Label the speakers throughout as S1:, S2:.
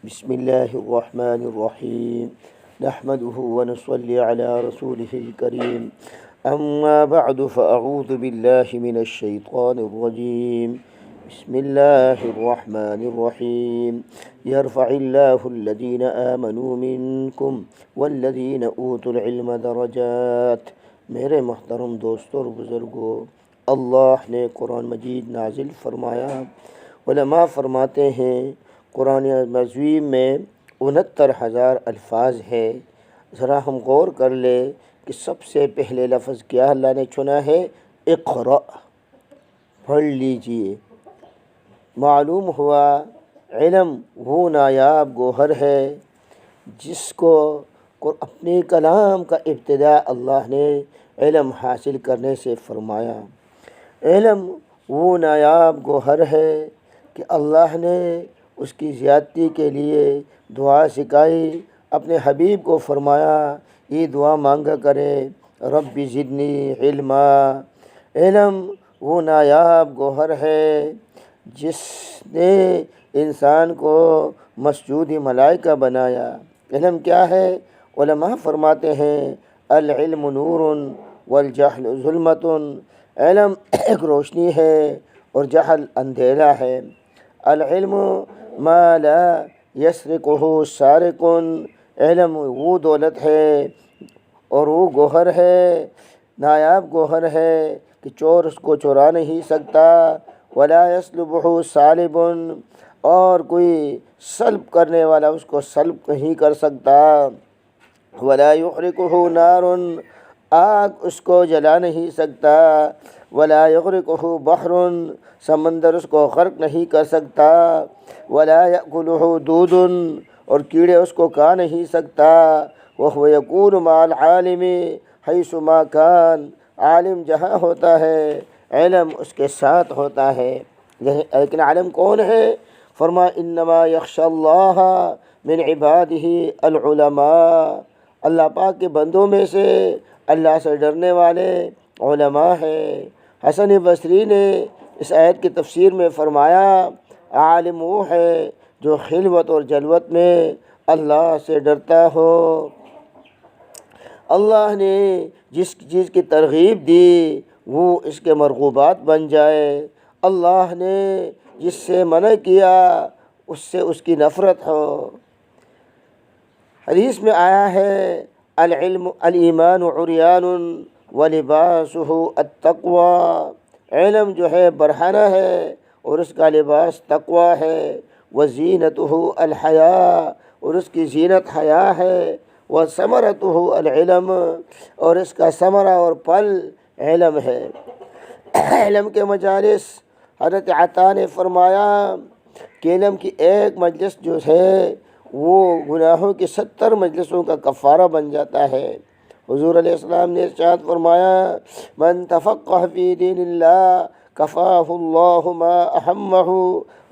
S1: بسم الله الرحمن الرحيم نحمده ونصلي على رسوله الكريم أما بعد فأعوذ بالله من الشيطان الرجيم بسم الله الرحمن الرحيم يرفع الله الذين آمنوا منكم والذين أوتوا العلم درجات۔ میرے محترم دوستوں اور بزرگوں، اللہ نے قرآن مجید نازل فرمایا۔ علماء فرماتے ہیں قرآن مجید میں 69,000 الفاظ ہے۔ ذرا ہم غور کر لیں کہ سب سے پہلے لفظ کیا اللہ نے چنا ہے؟ اقرأ، پڑھ لیجئے۔ معلوم ہوا علم وہ نایاب گوہر ہے جس کو اپنے کلام کا ابتدا اللہ نے علم حاصل کرنے سے فرمایا۔ علم وہ نایاب گوہر ہے کہ اللہ نے اس کی زیادتی کے لیے دعا سکھائی۔ اپنے حبیب کو فرمایا یہ دعا مانگا کرے، رب زدنی علما۔ علم وہ نایاب گوہر ہے جس نے انسان کو مسجود ملائکہ بنایا۔ علم کیا ہے؟ علماء فرماتے ہیں العلم نور والجہل ظلمت۔ علم ایک روشنی ہے اور جہل اندھیرا ہے۔ العلم ما لا یسرقہ سارق۔ علم وہ دولت ہے اور وہ گوہر ہے، نایاب گوہر ہے کہ چور اس کو چرا نہیں سکتا۔ ولا یسلبہ سالب، اور کوئی سلب کرنے والا اس کو سلب نہیں کر سکتا۔ ولا یحرقہ نار، آگ اس کو جلا نہیں سکتا۔ ولا یغرقہ بحر، سمندر اس کو غرق نہیں کر سکتا۔ ولا یأکلہ دود، اور کیڑے اس کو کھا نہیں سکتا۔ وہو یکون مع العالم حیث ما کان، عالم جہاں ہوتا ہے علم اس کے ساتھ ہوتا ہے۔ لیکن عالم کون ہے؟ فرمایا انما یخشی اللہ من عبادہ العلماء، اللہ پاک کے بندوں میں سے اللہ سے ڈرنے والے علماء ہیں۔ حسن بصری نے اس آیت کی تفسیر میں فرمایا عالم وہ ہے جو خلوت اور جلوت میں اللہ سے ڈرتا ہو۔ اللہ نے جس چیز کی ترغیب دی وہ اس کے مرغوبات بن جائے، اللہ نے جس سے منع کیا اس سے اس کی نفرت ہو۔ حدیث میں آیا ہے العلم الایمان عریان ولباسہ التقوی، علم جو ہے برہنہ ہے اور اس کا لباس تقوی ہے۔ وزینتہ الحیاء، اور اس کی زینت حیا ہے۔ وثمرتہ العلم، اور اس کا ثمرہ اور پھل علم ہے۔ علم کے مجالس، حضرت عطا نے فرمایا کہ علم کی ایک مجلس جو ہے وہ گناہوں کی 70 مجلسوں کا کفارہ بن جاتا ہے۔ حضور علیہ السلام نے ارشاد فرمایا من تفقہ فی دین اللہ کفاہ اللہ ما اہمہ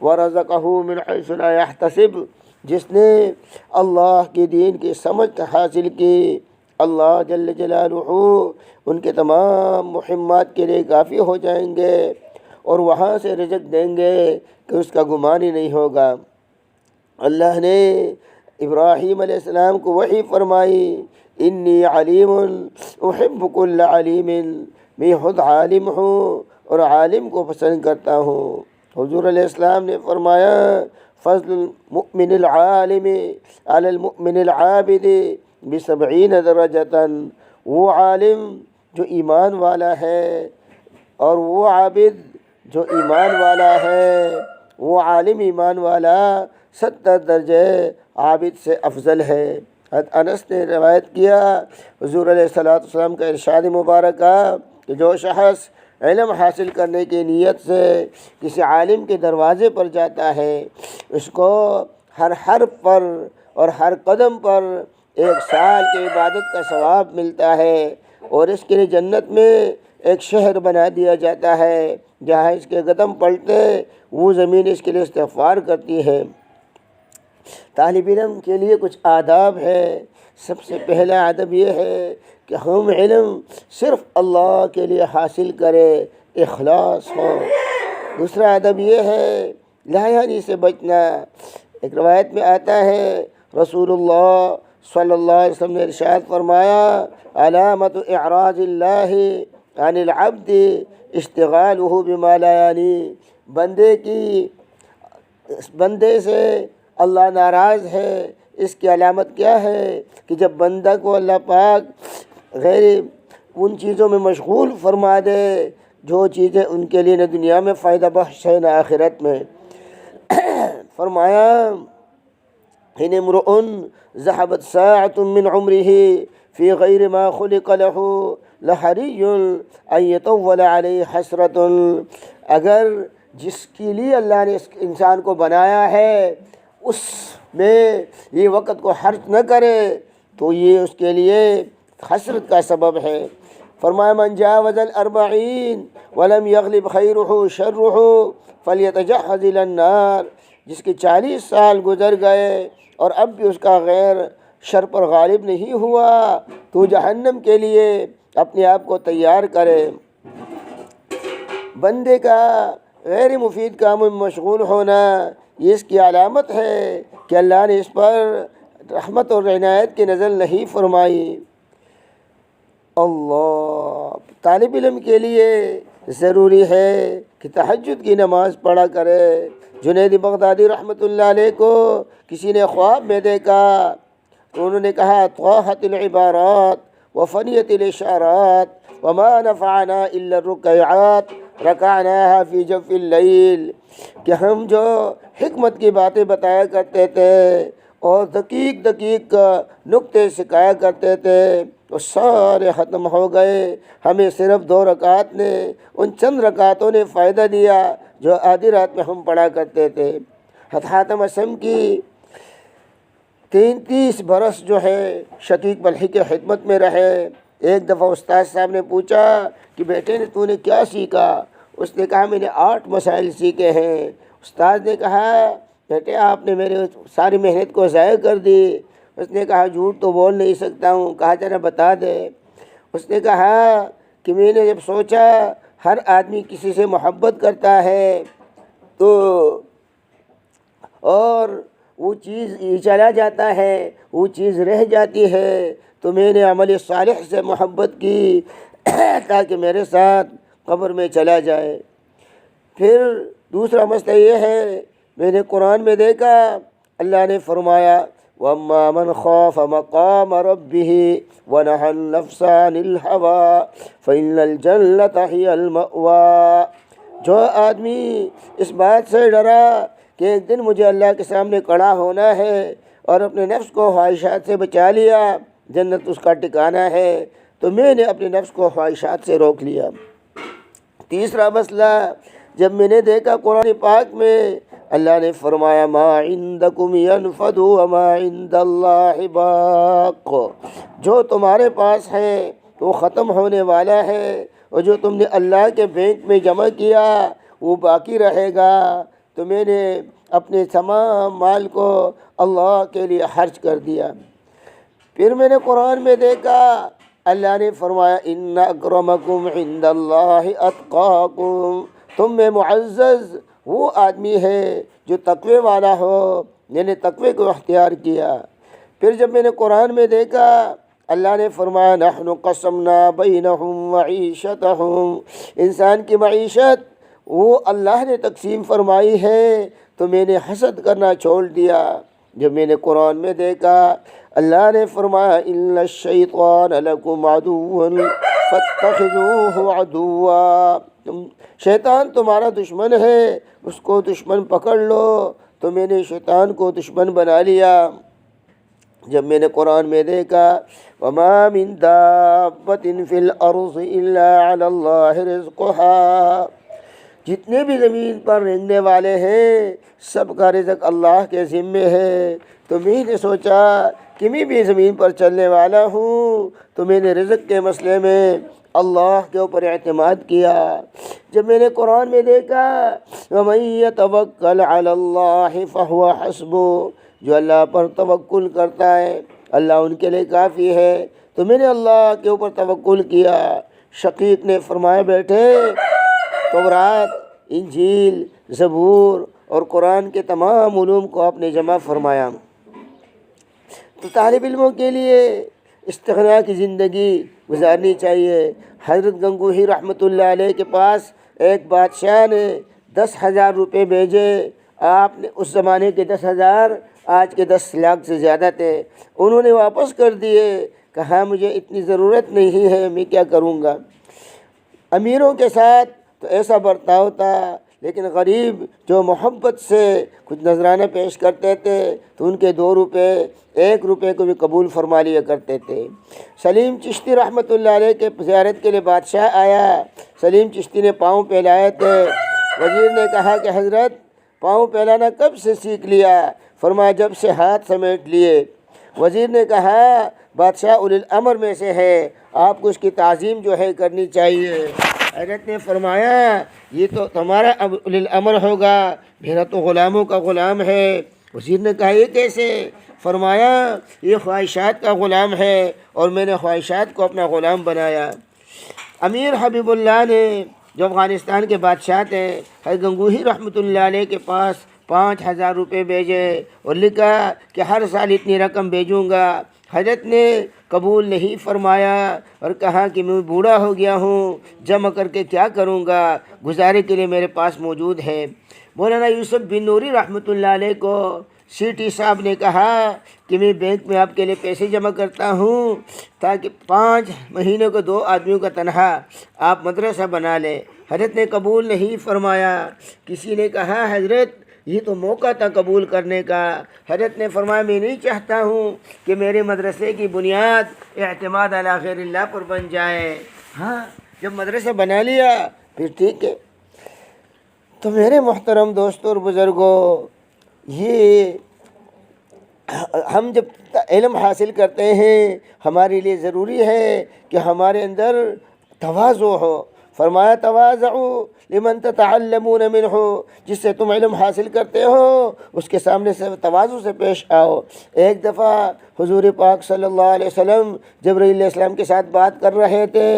S1: ورزقہ من حیث لا یحتسب، جس نے اللہ کے دین کی سمجھ حاصل کی، اللہ جل جلالہ ان کے تمام مہمات کے لیے کافی ہو جائیں گے اور وہاں سے رزق دیں گے کہ اس کا گمان ہی نہیں ہوگا۔ اللہ نے ابراہیم علیہ السلام کو وحی فرمائی انی علیم احب کل علیم، میں خود عالم ہوں اور عالم کو پسند کرتا ہوں۔ حضور علیہ السلام نے فرمایا فضل المؤمن العالم علی المؤمن العابد ب70 درجۃ، وہ عالم جو ایمان والا ہے اور وہ عابد جو ایمان والا ہے، وہ عالم ایمان والا 70 درجے عابد سے افضل ہے۔ انس نے روایت کیا حضور علیہ السلام کا ارشاد مبارکہ کہ جو شخص علم حاصل کرنے کی نیت سے کسی عالم کے دروازے پر جاتا ہے اس کو ہر حرف پر اور ہر قدم پر 1 سال کی عبادت کا ثواب ملتا ہے، اور اس کے لیے جنت میں ایک شہر بنا دیا جاتا ہے جہاں اس کے قدم پلٹے وہ زمین اس کے لیے استغفار کرتی ہے۔ طالب علم کے لیے کچھ آداب ہے۔ سب سے پہلا ادب یہ ہے کہ ہم علم صرف اللہ کے لیے حاصل کرے، اخلاص ہو۔ دوسرا ادب یہ ہے لایانی سے بچنا، ایک روایت میں آتا ہے رسول اللہ صلی اللہ علیہ وسلم نے ارشاد فرمایا علامت اعراض اللہ عن العبد اشتغالہ بما لا یعنی، بندے سے اللہ ناراض ہے، اس کی علامت کیا ہے کہ جب بندہ کو اللہ پاک غیر ان چیزوں میں مشغول فرما دے جو چیزیں ان کے لیے نہ دنیا میں فائدہ بخش ہے نہ آخرت میں۔ فرمایا ان امرؤ ذهبت ساعة من عمره في غير ما خلق له لحري ان يطول عليه حسرة، اگر جس کے لیے اللہ نے اس انسان کو بنایا ہے اس میں یہ وقت کو خرچ نہ کرے تو یہ اس کے لیے حسرت کا سبب ہے۔ فرمایا من جاوز الاربعین ولم یغلب خیرہ شرہ فلیتجہز الی النار، جس کے 40 سال گزر گئے اور اب بھی اس کا غیر شر پر غالب نہیں ہوا تو جہنم کے لیے اپنے آپ کو تیار کرے۔ بندے کا غیر مفید کاموں میں مشغول ہونا یہ اس کی علامت ہے کہ اللہ نے اس پر رحمت اور عنایت کی نظر نہیں فرمائی۔ اللہ طالب علم کے لیے ضروری ہے کہ تہجد کی نماز پڑھا کرے۔ جنید بغدادی رحمۃ اللہ علیہ کو کسی نے خواب میں دیکھا تو انہوں نے کہا طاحت العبارات وفنیت الاشارات وما نفعنا الا الرکعات رکعناها فی جوف اللیل، کہ ہم جو حکمت کی باتیں بتایا کرتے تھے اور دقیق نکتے سکھایا کرتے تھے وہ سارے ختم ہو گئے، ہمیں صرف 2 رکعات نے، ان چند رکعتوں نے فائدہ دیا جو آدھی رات میں ہم پڑھا کرتے تھے۔ حاتم اسم کی 33 برس جو ہے شقیق بلخی کے خدمت میں رہے۔ ایک دفعہ استاد صاحب نے پوچھا کہ بیٹے نے تو نے کیا سیکھا؟ اس نے کہا میں نے 8 مسائل سیکھے ہیں۔ استاد نے کہا بیٹے آپ نے میرے ساری محنت کو ضائع کر دی۔ اس نے کہا جھوٹ تو بول نہیں سکتا ہوں، کہا ذرا بتا دے۔ اس نے کہا کہ میں نے جب سوچا ہر آدمی کسی سے محبت کرتا ہے تو اور وہ چیز چلا جاتا ہے، وہ چیز رہ جاتی ہے، تو میں نے عمل صالح سے محبت کی تاکہ میرے ساتھ قبر میں چلا جائے۔ پھر دوسرا مسئلہ یہ ہے میں نے قرآن میں دیکھا اللہ نے فرمایا وَأَمَّا مَنْ خَافَ مَقَامَ رَبِّهِ وَنَهَى النَّفْسَ عَنِ الْهَوَىٰ فَإِنَّ الْجَنَّةَ هِيَ الْمَأْوَىٰ، جو آدمی اس بات سے ڈرا کہ ایک دن مجھے اللہ کے سامنے کھڑا ہونا ہے اور اپنے نفس کو خواہشات سے بچا لیا، جنت اس کا ٹھکانہ ہے، تو میں نے اپنے نفس کو خواہشات سے روک لیا۔ تیسرا مسئلہ جب میں نے دیکھا قرآن پاک میں اللہ نے فرمایا ما عندکم ینفد وما عند اللہ باق، جو تمہارے پاس ہے وہ ختم ہونے والا ہے اور جو تم نے اللہ کے بینک میں جمع کیا وہ باقی رہے گا۔ تو میں نے اپنے تمام مال کو اللہ کے لیے خرچ کر دیا۔ پھر میں نے قرآن میں دیکھا اللہ نے فرمایا ان اکرمکم عند اللہ اتقاکم، تم میں معزز وہ آدمی ہے جو تقوی والا ہو، میں نے تقوی کو اختیار کیا۔ پھر جب میں نے قرآن میں دیکھا اللہ نے فرمایا نحن قسمنا بینہم معیشتہم، انسان کی معیشت وہ اللہ نے تقسیم فرمائی ہے، تو میں نے حسد کرنا چھوڑ دیا۔ جب میں نے قرآن میں دیکھا اللہ نے فرمایا ان الشیطان لکم عدو فاتخذوہ عدوا، شیطان تمہارا دشمن ہے اس کو دشمن پکڑ لو، تو میں نے شیطان کو دشمن بنا لیا۔ جب میں نے قرآن میں دیکھا وما من دابۃ فی الارض الا علی اللہ رزقها، جتنے بھی زمین پر رہنے والے ہیں سب کا رزق اللہ کے ذمے ہے، تو میں نے سوچا کہ میں بھی زمین پر چلنے والا ہوں، تو میں نے رزق کے مسئلے میں اللہ کے اوپر اعتماد کیا۔ جب میں نے قرآن میں دیکھا وَمَن يَتَوَكَّلْ عَلَى اللَّهِ فَهُوَ حَسْبُهُ، جو اللہ پر توکل کرتا ہے اللہ ان کے لیے کافی ہے، تو میں نے اللہ کے اوپر توکل کیا۔ شقیق نے فرمایا بیٹھے تورات، انجیل، زبور اور قرآن کے تمام علوم کو آپ نے جمع فرمایا۔ تو طالب علموں کے لیے استغنا کی زندگی گزارنی چاہیے۔ حضرت گنگوہی رحمۃ اللہ علیہ کے پاس ایک بادشاہ نے 10,000 روپے بھیجے۔ آپ نے اس زمانے کے 10,000 آج کے 10 لاکھ سے زیادہ تھے، انہوں نے واپس کر دیے، کہا مجھے اتنی ضرورت نہیں ہے، میں کیا کروں گا۔ امیروں کے ساتھ تو ایسا برتاؤ تھا، لیکن غریب جو محبت سے کچھ نذرانہ پیش کرتے تھے تو ان کے 2 روپے 1 روپے کو بھی قبول فرما لیا کرتے تھے۔ سلیم چشتی رحمۃ اللہ علیہ کے زیارت کے لیے بادشاہ آیا۔ سلیم چشتی نے پاؤں پھیلائے تھے۔ وزیر نے کہا کہ حضرت پاؤں پھیلانا کب سے سیکھ لیا؟ فرمایا جب سے ہاتھ سمیٹ لیے۔ وزیر نے کہا بادشاہ اولی الامر میں سے ہے، آپ کو اس کی تعظیم جو ہے کرنی چاہیے۔ حضرت نے فرمایا یہ تو تمہارا اب اولی الامر ہوگا، میرا تو غلاموں کا غلام ہے۔ وزیر نے کہا یہ کیسے؟ فرمایا یہ خواہشات کا غلام ہے اور میں نے خواہشات کو اپنا غلام بنایا۔ امیر حبیب اللہ نے جو افغانستان کے بادشاہ تھے، حضرت گنگوہی رحمۃ اللہ علیہ کے پاس 5,000 روپے بھیجے اور لکھا کہ ہر سال اتنی رقم بھیجوں گا۔ حضرت نے قبول نہیں فرمایا اور کہا کہ میں بوڑھا ہو گیا ہوں، جمع کر کے کیا کروں گا، گزارے کے لیے میرے پاس موجود ہے۔ مولانا یوسف بن نوری رحمۃ اللہ علیہ کو سیٹی صاحب نے کہا کہ میں بینک میں آپ کے لیے پیسے جمع کرتا ہوں تاکہ 5 مہینے کو 2 آدمیوں کا تنہا آپ مدرسہ بنا لیں۔ حضرت نے قبول نہیں فرمایا۔ کسی نے کہا حضرت یہ تو موقع تھا قبول کرنے کا۔ حضرت نے فرمایا میں نہیں چاہتا ہوں کہ میرے مدرسے کی بنیاد اعتماد علی غیر اللہ پر بن جائے۔ ہاں جب مدرسہ بنا لیا پھر ٹھیک ہے۔ تو میرے محترم دوستوں اور بزرگوں، یہ ہم جب علم حاصل کرتے ہیں ہمارے لیے ضروری ہے کہ ہمارے اندر تواضع ہو۔ فرمایا تواضعوا لمن تتعلمون منہ، جس سے تم علم حاصل کرتے ہو اس کے سامنے سے تواضع سے پیش آؤ۔ ایک دفعہ حضور پاک صلی اللہ علیہ وسلم جبرائیل علیہ السلام کے ساتھ بات کر رہے تھے،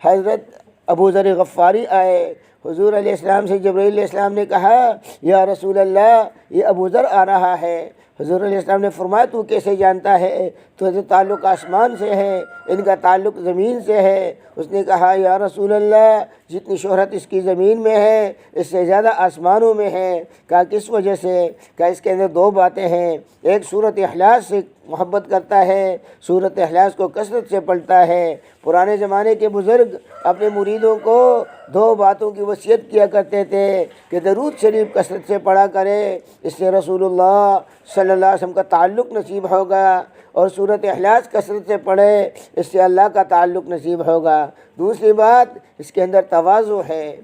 S1: حضرت ابو ذر غفاری آئے۔ حضور علیہ السلام سے جبرائیل علیہ السلام نے کہا یا رسول اللہ یہ ابو ذر آ رہا ہے۔ حضور علیہ السلام نے فرمایا تو کیسے جانتا ہے؟ تو حضرت تعلق آسمان سے ہے، ان کا تعلق زمین سے ہے۔ اس نے کہا یا رسول اللہ جتنی شہرت اس کی زمین میں ہے اس سے زیادہ آسمانوں میں ہے۔ کہا کس وجہ سے؟ کہا اس کے اندر 2 باتیں ہیں، ایک سورۃ اخلاص سے محبت کرتا ہے، سورۃ اخلاص کو کثرت سے پڑھتا ہے۔ پرانے زمانے کے بزرگ اپنے مریدوں کو 2 باتوں کی وصیت کیا کرتے تھے کہ درود شریف کثرت سے پڑھا کرے، اس سے رسول اللہ صلی اللہ علیہ وسلم کا تعلق نصیب ہوگا، اور سورۃ اخلاص کثرت سے پڑھے اس سے اللہ کا تعلق نصیب ہوگا۔ دوسری بات اس کے اندر تواضع ہے۔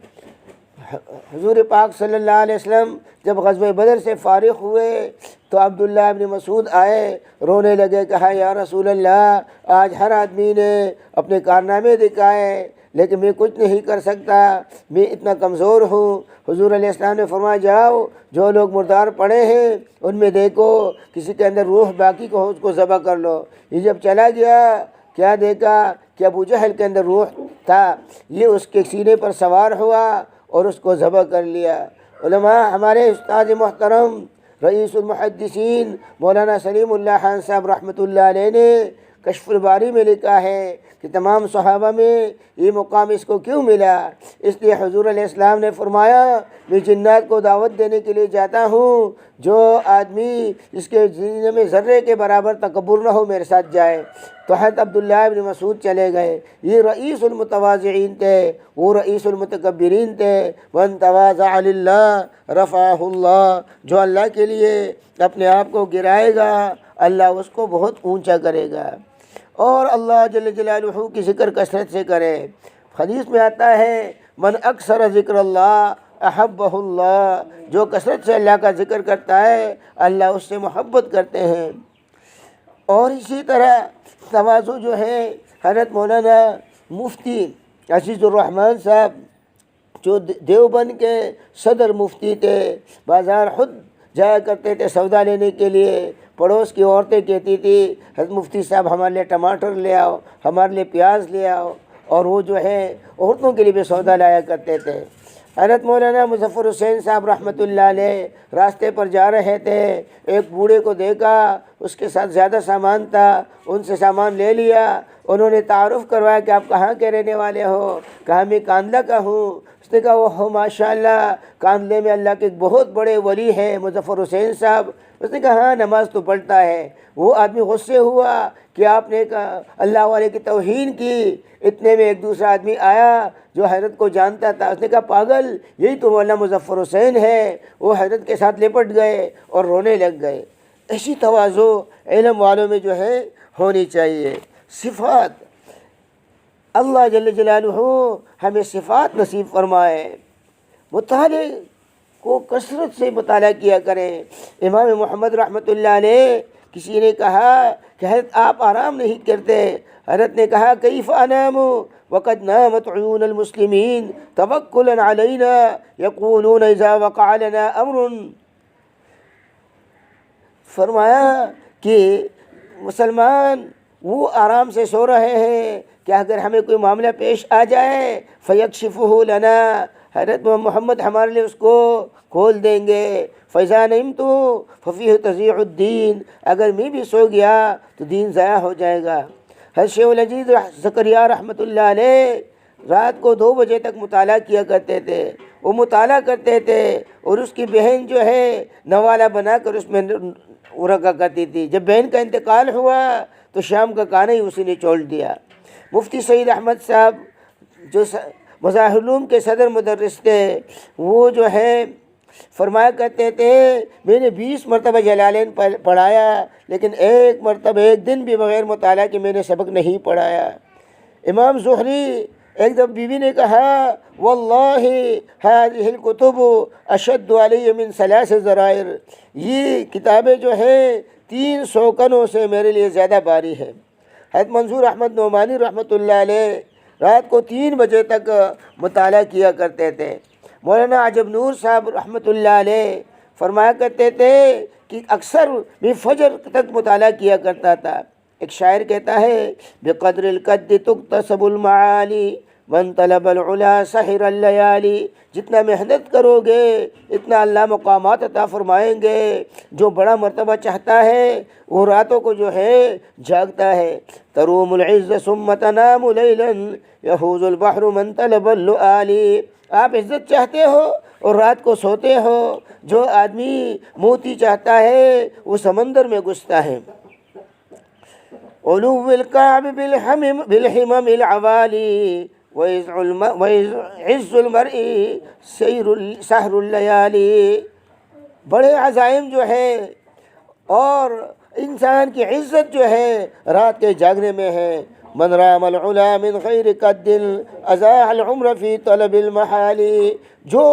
S1: حضور پاک صلی اللہ علیہ وسلم جب غزوہ بدر سے فارغ ہوئے تو عبداللہ ابن مسعود آئے، رونے لگے، کہا یا رسول اللہ آج ہر آدمی نے اپنے کارنامے دکھائے لیکن میں کچھ نہیں کر سکتا، میں اتنا کمزور ہوں۔ حضور علیہ السلام نے فرمایا جاؤ جو لوگ مردار پڑے ہیں ان میں دیکھو کسی کے اندر روح باقی کو ہو اس کو ذبح کر لو۔ یہ جب چلا گیا کیا دیکھا کہ ابو جہل کے اندر روح تھا، یہ اس کے سینے پر سوار ہوا اور اس کو ذبح کر لیا۔ علماء ہمارے استاد محترم رئیس المحدثین مولانا سلیم اللہ خان صاحب رحمۃ اللہ علیہ نے کشف الباری میں لکھا ہے کہ تمام صحابہ میں یہ مقام اس کو کیوں ملا؟ اس لیے حضور علیہ السلام نے فرمایا میں جنات کو دعوت دینے کے لیے جاتا ہوں، جو آدمی جس کے سینے میں ذرے کے برابر تکبر نہ ہو میرے ساتھ جائے۔ تو حضرت عبداللہ ابن مسعود چلے گئے۔ یہ رئیس المتواضعین تھے، وہ رئیس المتکبرین تھے۔ من تواضع للہ رفعہ اللہ، جو اللہ کے لیے اپنے آپ کو گرائے گا اللہ اس کو بہت اونچا کرے گا۔ اور اللہ جل جلالہ کی ذکر کثرت سے کرے۔ حدیث میں آتا ہے من اکثر ذکر اللہ احبہ اللہ، جو کثرت سے اللہ کا ذکر کرتا ہے اللہ اس سے محبت کرتے ہیں۔ اور اسی طرح تواضع جو ہے، حضرت مولانا مفتی عزیز الرحمن صاحب جو دیوبند کے صدر مفتی تھے، بازار خود جایا کرتے تھے سودا لینے کے لیے۔ پڑوس کی عورتیں کہتی تھی حضرت مفتی صاحب ہمارے لیے ٹماٹر لے آؤ، ہمارے لیے پیاز لے آؤ، اور وہ جو ہے عورتوں کے لیے بھی سودا لایا کرتے تھے۔ حضرت مولانا مظفر حسین صاحب رحمۃ اللہ علیہ راستے پر جا رہے تھے، ایک بوڑھے کو دیکھا، اس کے ساتھ زیادہ سامان تھا، ان سے سامان لے لیا، انہوں نے تعارف کروایا کہ آپ کہاں کے رہنے والے ہو؟ کہا میں کاندھلا کا ہوں۔ اس نے کہا وہ ماشاء اللہ، کاندھلے میں اللہ کے ایک بہت بڑے ولی ہیں مظفر حسین صاحب۔ اس نے کہا ہاں نماز تو پڑھتا ہے۔ وہ آدمی غصے ہوا کہ آپ نے اللہ والے کی توہین کی۔ اتنے میں ایک دوسرا آدمی آیا جو حضرت کو جانتا تھا، اس نے کہا پاگل، یہی تو مولانا مظفر حسین ہے۔ وہ حضرت کے ساتھ لپٹ گئے اور رونے لگ گئے۔ ایسی تواضع علم والوں میں جو ہے ہونی چاہیے۔ صفات، اللہ جل جلالہ ہمیں صفات نصیب فرمائے۔ مطالعے کو کثرت سے مطالعہ کیا کریں۔ امام محمد رحمۃ اللہ علیہ، کسی نے کہا کہ حضرت آپ آرام نہیں کرتے؟ حضرت نے کہا کیف انام وقد نامت عیون المسلمین توکلا علینا یقولون اذا وقع لنا امر۔ فرمایا کہ مسلمان وہ آرام سے سو رہے ہیں کہ اگر ہمیں کوئی معاملہ پیش آ جائے فیکشفہ لنا، حضرت محمد ہمارے لیے اس کو کھول دیں گے۔ فَإِذَا نِمْتُ فَفِيهِ تَضِيعُ الدِّينُ، اگر میں بھی سو گیا تو دین ضائع ہو جائے گا۔ حضرت شیخ العزیز زکریا رحمۃ اللہ علیہ رات کو 2 بجے تک مطالعہ کیا کرتے تھے۔ وہ مطالعہ کرتے تھے اور اس کی بہن جو ہے نوالہ بنا کر اس میں رکھا کرتی تھی۔ جب بہن کا انتقال ہوا تو شام کا کھانا ہی اسی نے چھوڑ دیا۔ مفتی سعید احمد صاحب جو مظاہر العلوم کے صدر مدرس تھے، وہ جو ہے فرمایا کرتے تھے میں نے 20 مرتبہ جلالین پڑھایا لیکن ایک دن بھی بغیر مطالعہ کے میں نے سبق نہیں پڑھایا۔ امام زہری ایک دفعہ بیوی نے کہا واللہ هذه الكتب اشد علی من 3 ذرائر، یہ کتابیں جو ہیں 3 سوکنوں سے میرے لیے زیادہ باری ہے۔ حضرت منظور احمد نعمانی رحمۃ اللہ علیہ رات کو 3 بجے تک مطالعہ کیا کرتے تھے۔ مولانا عجب نور صاحب رحمۃ اللہ علیہ فرمایا کرتے تھے کہ اکثر میں فجر تک مطالعہ کیا کرتا تھا۔ ایک شاعر کہتا ہے بقدر القد تکتسب المعالی من طلب العلا سحر اللیالی، جتنا محنت کرو گے اتنا اللہ مقامات عطا فرمائیں گے۔ جو بڑا مرتبہ چاہتا ہے وہ راتوں کو جو ہے جاگتا ہے۔ تروم العز ثم تنام لیلا یحوز البحر من طلب اللؤالی، آپ عزت چاہتے ہو اور رات کو سوتے ہو۔ جو آدمی موتی چاہتا ہے وہ سمندر میں گھستا ہے۔ علو الکعب بالحمم العوالی وعز المرء سحر اللیالی، بڑے عزائم جو ہے اور انسان کی عزت جو ہے رات کے جاگنے میں ہے۔ من رام العلا من غیر قد اضاع العمر فی طلب المحالی، جو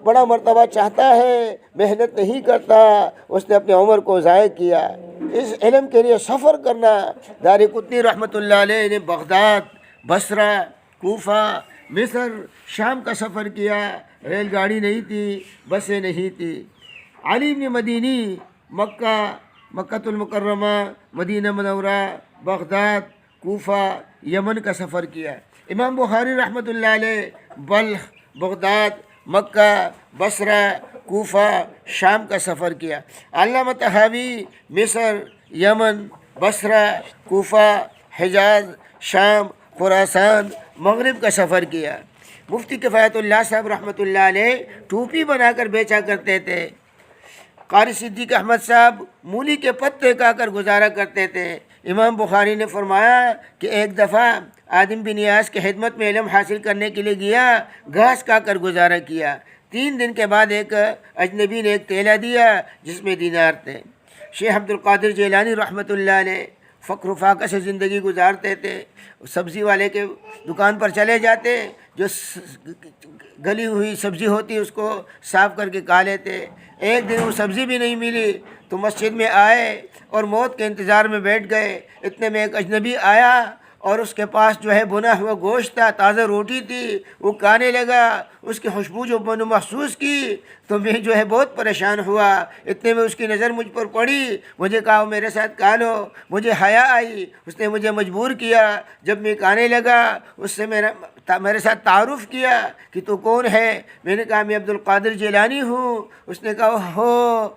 S1: بڑا مرتبہ چاہتا ہے محنت نہیں کرتا اس نے اپنے عمر کو ضائع کیا۔ اس علم کے لیے سفر کرنا، دار قطنی رحمۃ اللہ علیہ نے بغداد، بصرہ، کوفہ، مصر، شام کا سفر کیا۔ ریل گاڑی نہیں تھی، بسیں نہیں تھی۔ علی بن مدینی مکہ المکرمہ، مدینہ منورہ، بغداد، کوفہ، یمن کا سفر کیا۔ امام بخاری رحمۃ اللہ علیہ بلخ، بغداد، مکہ، بصرہ، کوفہ، شام کا سفر کیا۔ علامہ طحاوی مصر، یمن، بصرہ، کوفہ، حجاز، شام، خراسان، مغرب کا سفر کیا۔ مفتی کفایت اللہ صاحب رحمۃ اللہ علیہ ٹوپی بنا کر بیچا کرتے تھے۔ قاری صدیق احمد صاحب مولی کے پتے کھا کر گزارا کرتے تھے۔ امام بخاری نے فرمایا کہ ایک دفعہ آدم بن نیاز کی خدمت میں علم حاصل کرنے کے لیے گیا، گھاس کھا کر گزارا کیا۔ 3 دن کے بعد ایک اجنبی نے ایک تیلا دیا جس میں دینار تھے۔ شیخ عبد القادر جیلانی رحمۃ اللہ علیہ فقر و فاقہ سے زندگی گزارتے تھے۔ سبزی والے کے دکان پر چلے جاتے، جو گلی ہوئی سبزی ہوتی اس کو صاف کر کے کھا لیتے۔ ایک دن وہ سبزی بھی نہیں ملی تو مسجد میں آئے اور موت کے انتظار میں بیٹھ گئے۔ اتنے میں ایک اجنبی آیا اور اس کے پاس جو ہے بنا ہوا گوشت تھا، تازہ روٹی تھی، وہ کھانے لگا، اس کی خوشبو جو میں نے محسوس کی تو میں جو ہے بہت پریشان ہوا۔ اتنے میں اس کی نظر مجھ پر پڑی، مجھے کہا میرے ساتھ کھا لو۔ مجھے حیا آئی، اس نے مجھے مجبور کیا۔ جب میں کھانے لگا اس سے میرے ساتھ تعارف کیا کہ تو کون ہے؟ میں نے کہا میں عبد القادر جیلانی ہوں۔ اس نے کہا ہو،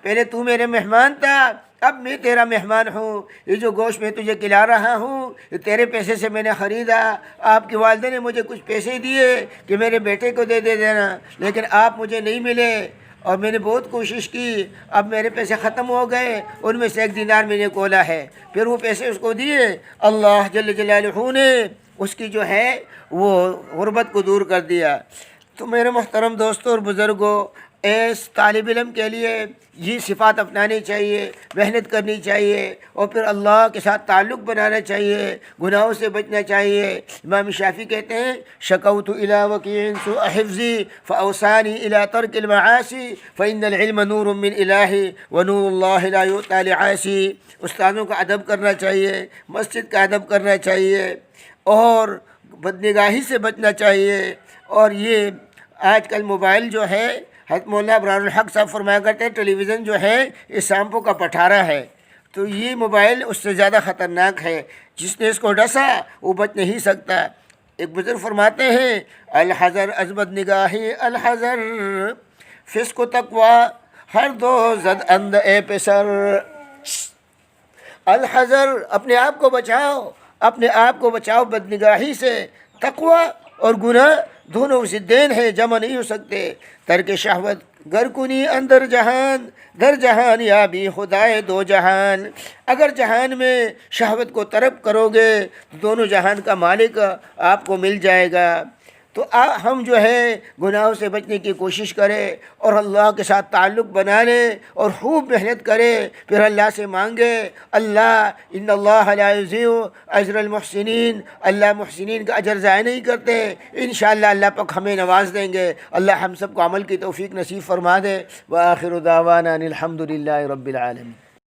S1: پہلے تو میرے مہمان تھا، اب میں تیرا مہمان ہوں۔ یہ جو گوشت میں تجھے کھلا رہا ہوں یہ تیرے پیسے سے میں نے خریدا۔ آپ کی والدہ نے مجھے کچھ پیسے دیے کہ میرے بیٹے کو دے دینا، لیکن آپ مجھے نہیں ملے اور میں نے بہت کوشش کی، اب میرے پیسے ختم ہو گئے، ان میں سے 1 دینار میں نے کھولا ہے۔ پھر وہ پیسے اس کو دیے۔ اللہ جل جلالہ نے اس کی جو ہے وہ غربت کو دور کر دیا۔ تو میرے محترم دوستوں اور بزرگوں، اس طالب علم کے لیے یہ صفات اپنانی چاہیے، محنت کرنی چاہیے، اور پھر اللہ کے ساتھ تعلق بنانا چاہیے، گناہوں سے بچنا چاہیے۔ امام شافعی کہتے ہیں شکوت الی وکیع سوء حفظی فاوصانی الی ترک المعاصی فان العلم نور من الہ ونور اللہ لا یؤتی لعاصی۔ استادوں کا ادب کرنا چاہیے، مسجد کا ادب کرنا چاہیے، اور بدنگاہی سے بچنا چاہیے۔ اور یہ آج کل موبائل جو ہے، حضرت مولانا ابرار الحق صاحب فرمایا کرتے ہیں ٹیلی ویژن جو ہے یہ سانپوں کا پٹھارا ہے، تو یہ موبائل اس سے زیادہ خطرناک ہے۔ جس نے اس کو ڈسا وہ بچ نہیں سکتا۔ ایک بزرگ فرماتے ہیں الحذر از بدنگاہی الحذر، فسق و تقوی ہر دو زد اند اے پسر۔ الحذر، اپنے آپ کو بچاؤ، اپنے آپ کو بچاؤ بدنگاہی سے۔ تقوی اور گناہ دونوں ضدین ہیں، جمع نہیں ہو سکتے۔ ترک شہوت گر کنی اندر جہان، در جہان یا بھی خدائے دو جہان۔ اگر جہان میں شہوت کو ترک کرو گے تو دونوں جہان کا مالک آپ کو مل جائے گا۔ تو ہم جو ہے گناہوں سے بچنے کی کوشش کریں اور اللہ کے ساتھ تعلق بنا لیں اور خوب محنت کریں، پھر اللہ سے مانگے۔ اللہ ان اللہ لا یضیع اجر المحسنین، اللہ محسنین کا اجر ضائع نہیں کرتے۔ انشاءاللہ اللہ پاک ہمیں نواز دیں گے۔ اللہ ہم سب کو عمل کی توفیق نصیب فرما دے۔ وآخر دعوانا ان الحمد للہ رب العالمین۔